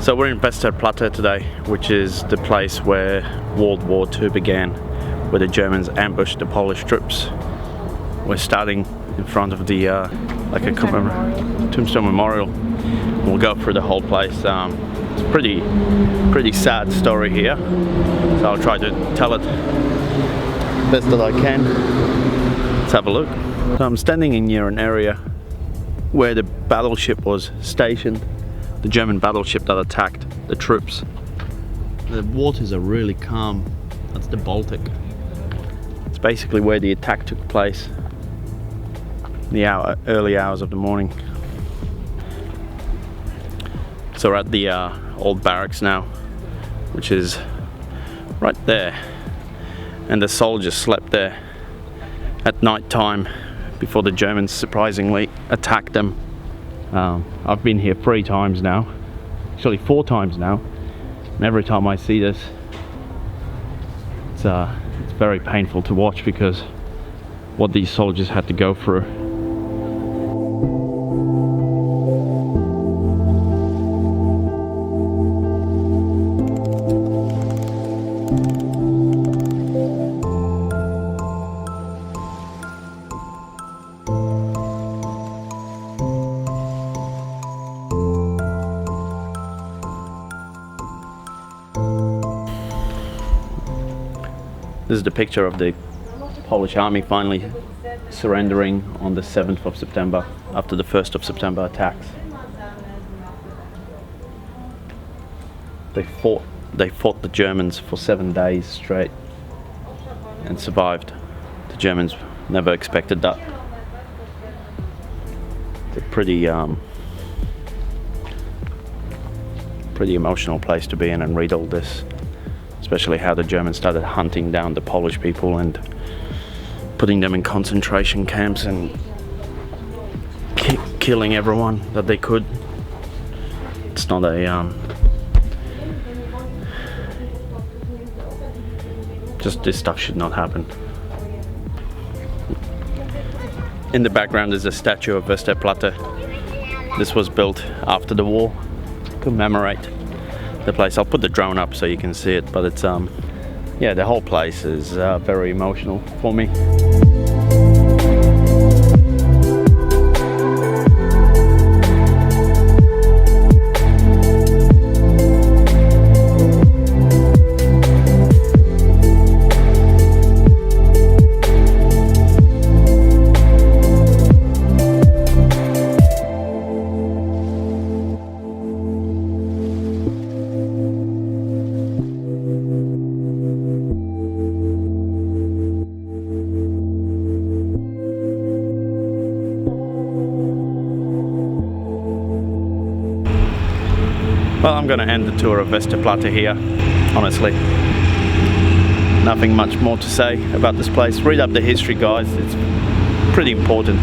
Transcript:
So we're in Westerplatte today, which is the place where World War II began, where the Germans ambushed the Polish troops. We're starting in front of the like a tombstone memorial. We'll go through the whole place. It's a pretty sad story here, so I'll try to tell it best that I can. Let's have a look. So I'm standing in near an area where the battleship was stationed, the German battleship that attacked the troops. The waters are really calm. That's the Baltic. It's basically where the attack took place in the early hours of the morning. So we're at the old barracks now, which is right there, and the soldiers slept there at night time before the Germans surprisingly attacked them. I've been here 3 times now, actually 4 times now, and every time I see this, it's very painful to watch because what these soldiers had to go through. This is the picture of the Polish army finally surrendering on the 7th of September after the 1st of September attacks. They fought the Germans for 7 days straight and survived. The Germans never expected that. It's a pretty emotional place to be in and read all this. Especially how the Germans started hunting down the Polish people and putting them in concentration camps and killing everyone that they could. It's not a just this stuff should not happen. In the background is a statue of Westerplatte. This was built after the war to commemorate the place. I'll put the drone up so you can see it, but it's yeah, the whole place is very emotional for me. Well, I'm going to end the tour of Westerplatte here, honestly. Nothing much more to say about this place. Read up the history, guys. It's pretty important.